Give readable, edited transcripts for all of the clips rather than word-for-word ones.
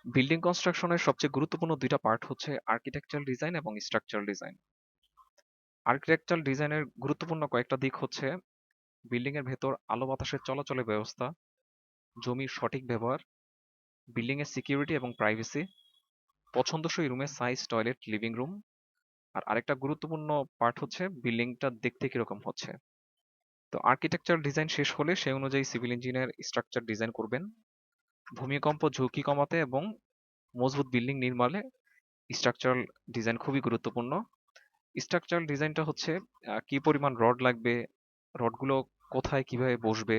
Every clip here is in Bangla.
বিল্ডিং কনস্ট্রাকশনের সবচেয়ে গুরুত্বপূর্ণ দুইটা পার্ট হচ্ছে আর্কিটেকচারাল ডিজাইন এবং স্ট্রাকচারাল ডিজাইন। আর্কিটেকচারাল ডিজাইনের গুরুত্বপূর্ণ কয়েকটা দিক হচ্ছে বিল্ডিং এর ভেতর আলো বাতাসের চলাচলের ব্যবস্থা, জমির সঠিক ব্যবহার, বিল্ডিং এর সিকিউরিটি এবং প্রাইভেসি, পছন্দসই রুমের সাইজ, টয়লেট, লিভিং রুম। আর আরেকটা গুরুত্বপূর্ণ পার্ট হচ্ছে বিল্ডিংটা দেখতে কিরকম হচ্ছে। তো আর্কিটেকচারাল ডিজাইন শেষ হলে সেই অনুযায়ী সিভিল ইঞ্জিনিয়ার স্ট্রাকচার ডিজাইন করবেন। ভূমিকম্প ঝুঁকি কমাতে এবং মজবুত বিল্ডিং নির্মাণে স্ট্রাকচারাল ডিজাইন খুবই গুরুত্বপূর্ণ। স্ট্রাকচারাল ডিজাইনটা হচ্ছে কি পরিমাণ রড লাগবে, রডগুলো কোথায় কিভাবে বসবে,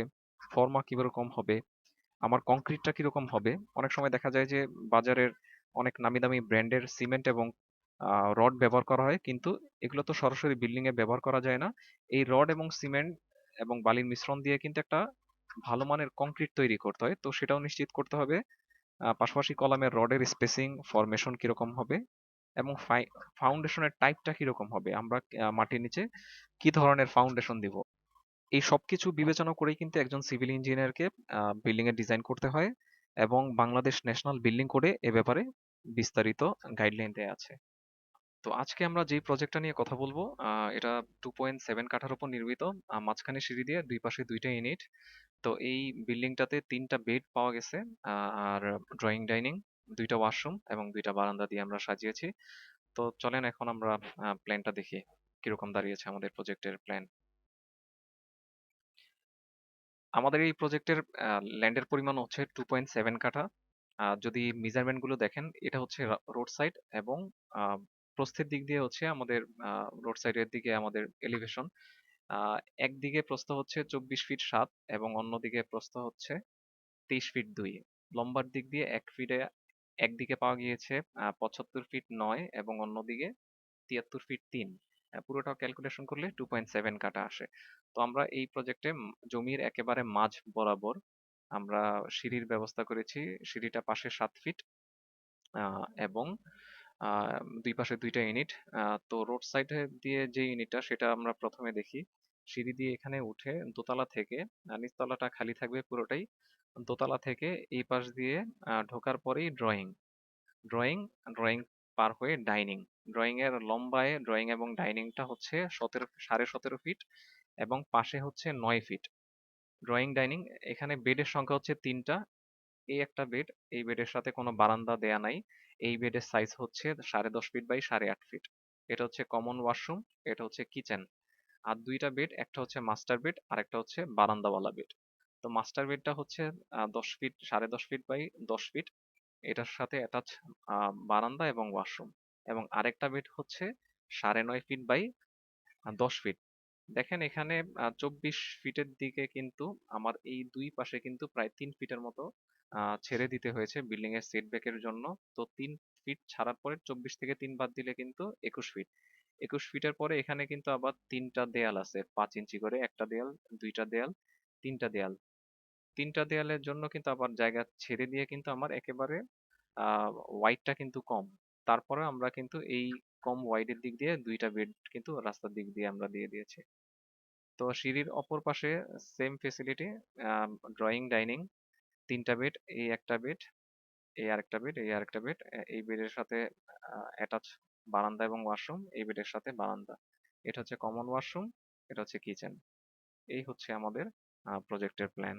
ফর্মা কিরকম হবে, আমার কংক্রিটটা কিরকম হবে। অনেক সময় দেখা যায় যে বাজারের অনেক নামি দামি ব্র্যান্ডের সিমেন্ট এবং রড ব্যবহার করা হয়, কিন্তু এগুলো তো সরাসরি বিল্ডিং এ ব্যবহার করা যায় না। এই রড এবং সিমেন্ট এবং বালির মিশ্রণ দিয়ে কিন্তু একটা ভালো মানের কংক্রিট তৈরি করতে হয়, তো সেটাও নিশ্চিত করতে হবে। পাশাপাশি কলামের রডের স্পেসিং, ফরমেশন কিরকম হবে এবং ফাউন্ডেশনের টাইপটা কিরকম হবে, আমরা মাটির নিচে কি ধরনের ফাউন্ডেশন দিব। এই সবকিছু বিবেচনা করেই কিন্তু একজন সিভিল ইঞ্জিনিয়ারকে বিল্ডিং এর ডিজাইন করতে হয়, এবং বাংলাদেশ ন্যাশনাল বিল্ডিং কোডে এ ব্যাপারে বিস্তারিত গাইডলাইন দেয়া আছে। তো আজকে আমরা যে প্রজেক্টটা নিয়ে কথা বলবো, এটা 2.7 কাঠার উপর নির্মিত, মাঝখানে সিঁড়ি দিয়ে দুই পাশে দুইটা ইউনিট। তো এই বিল্ডিংটাতে তিনটা বেড পাওয়া গেছে, আর ড্রয়িং ডাইনিং, দুইটা ওয়াশরুম এবং দুইটা বারান্দা দিয়ে আমরা সাজিয়েছি। তো চলেন এখন আমরা প্ল্যানটা দেখি কিরকম দাঁড়িয়েছে আমাদের প্রজেক্টের প্ল্যান। আমাদের এই প্রজেক্টের ল্যান্ডের পরিমাণ হচ্ছে 2.7 কাঠা। যদি মেজারমেন্ট গুলো দেখেন, এটা হচ্ছে রোড সাইড এবং আহ, প্রস্থের দিক দিয়ে হচ্ছে আমাদের রোড সাইডের দিকে আমাদের এলিভেশন। একদিকে প্রস্থ হচ্ছে 24 ফিট 7 এবং অন্যদিকে প্রস্থ হচ্ছে 23 ফিট 2। লম্বার দিক দিয়ে 1 ফিটে একদিকে পাওয়া গিয়েছে 75 ফিট 9 এবং অন্যদিকে 73 ফিট 3। পুরোটা ক্যালকুলেশন করলে 2.7 কাটা আসে। তো আমরা এই প্রজেক্টে জমির একেবারে মাঝ বরাবর আমরা সিঁড়ির ব্যবস্থা করেছি। সিঁড়িটা পাশে 7 ফিট এবং দুই পাশে দুইটা ইউনিট। তো রোড সাইডে দিয়ে যে ইউনিটটা সেটা আমরা প্রথমে দেখি। সিঁড়ি দিয়ে এখানে উঠে দোতলা থেকে, নিচতলাটা খালি থাকবে পুরোটাই। দোতলা থেকে এই পাশ দিয়ে ঢোকার পরেই ড্রয়িং, ড্রয়িং ড্রয়িং পার হয়ে ডাইনিং। ড্রয়িং এর লম্বায় ড্রয়িং এবং ডাইনিংটা হচ্ছে 17.5 ফিট এবং পাশে হচ্ছে 9 ফিট। ড্রয়িং ডাইনিং, এখানে বেডের সংখ্যা হচ্ছে তিনটা। এই একটা বেড, এই বেডের সাথে কোনো বারান্দা দেয়া নাই। এই বেডের সাইজ হচ্ছে 10.5 ফিট বাই 8.5 ফিট। এটা হচ্ছে কমন ওয়াশরুম, এটা হচ্ছে কিচেন। আর দুইটা বেড, একটা হচ্ছে মাস্টার বেড আর একটা হচ্ছে বারান্দাওয়ালা বেড। তো মাস্টার বেডটা হচ্ছে 10 ফিট, 10.5 ফিট বাই 10 ফিট। এটার সাথে অ্যাটাচ বারান্দা এবং ওয়াশরুম। এবং আরেকটা বেড হচ্ছে 9.5 ফিট বাই 10 ফিট। দেখেন এখানে 24 ফিটের দিকে কিন্তু আমার এই দুই পাশে কিন্তু প্রায় 3 ফিটের মতো ছেড়ে দিতে হয়েছে বিল্ডিং এর সেটব্যাকের জন্য। তো 3 ফিট ছাড়ার পরে 24 থেকে 3 বাদ দিলে কিন্তু 21 ফিট। 21 ফিটের পরে এখানে কিন্তু আবার তিনটা দেয়াল আছে, 5 ইঞ্চি করে, একটা দেয়াল, দুইটা দেয়াল, তিনটা দেয়াল। তিনটা দেয়ালের জন্য কিন্তু আবার জায়গা ছেড়ে দিয়ে কিন্তু আমার একেবারে ওয়াইডটা কিন্তু কম। তারপরে আমরা কিন্তু এই কম ওয়াইডের দিক দিয়ে দুইটা বেড কিন্তু রাস্তার দিক দিয়ে আমরা দিয়ে দিয়েছি। তো সিঁড়ির অপর পাশে সেম ফেসিলিটি, ড্রয়িং ডাইনিং, তিনটা বেড, এই একটা বেড, এই আরেকটা বেড, এই আরেকটা বেড। এই বেডের সাথে অ্যাটাচ বারান্দা এবং ওয়াশরুম, এই বেডের সাথে বারান্দা। এটা হচ্ছে কমন ওয়াশরুম, এটা হচ্ছে কিচেন। এই হচ্ছে আমাদের প্রজেক্টের প্ল্যান।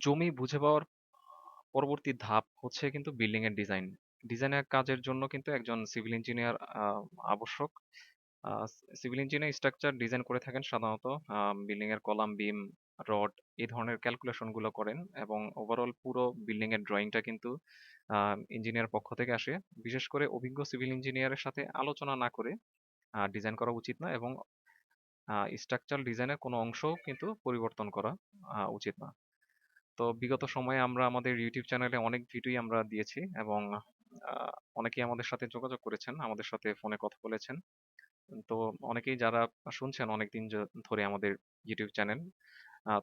জমি বুঝে পাওয়ার পরবর্তী ধাপ হচ্ছে কিন্তু বিল্ডিং এর ডিজাইন। ডিজাইনের কাজের জন্য কিন্তু একজন সিভিল ইঞ্জিনিয়ার আবশ্যক। সিভিল ইঞ্জিনিয়ার স্ট্রাকচার ডিজাইন করে থাকেন সাধারণত, বিল্ডিং এর কলাম, বিম, রড, এই ধরনের ক্যালকুলেশন গুলো করেন, এবং ওভারঅল পুরো বিল্ডিং এর ড্রয়িংটা কিন্তু ইঞ্জিনিয়ার পক্ষ থেকে আসে। বিশেষ করে অভিজ্ঞ সিভিল ইঞ্জিনিয়ারের সাথে আলোচনা না করে ডিজাইন করা উচিত না, এবং স্ট্রাকচারাল ডিজাইনের কোনো অংশও কিন্তু পরিবর্তন করা উচিত না। তো বিগত সময়ে আমরা আমাদের ইউটিউব চ্যানেলে অনেক ভিডিওই আমরা দিয়েছি, এবং অনেকেই আমাদের সাথে যোগাযোগ করেছেন, আমাদের সাথে ফোনে কথা বলেছেন। তো অনেকেই যারা শুনছেন অনেকদিন ধরে আমাদের ইউটিউব চ্যানেল,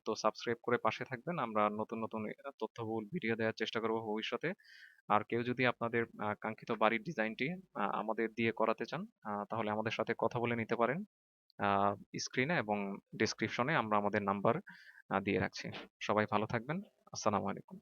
তো সাবস্ক্রাইব করে পাশে থাকবেন। আমরা নতুন নতুন তথ্যবহুল ভিডিও দেওয়ার চেষ্টা করব ভবিষ্যতে। আর কেউ যদি আপনাদের কাঙ্ক্ষিত বাড়ির ডিজাইনটি আমাদের দিয়ে করাতে চান, তাহলে আমাদের সাথে কথা বলে নিতে পারেন। স্ক্রিনে এবং ডেসক্রিপশনে আমরা আমাদের নাম্বার দিয়ে রাখছি। সবাই ভালো থাকবেন। আসসালামু আলাইকুম।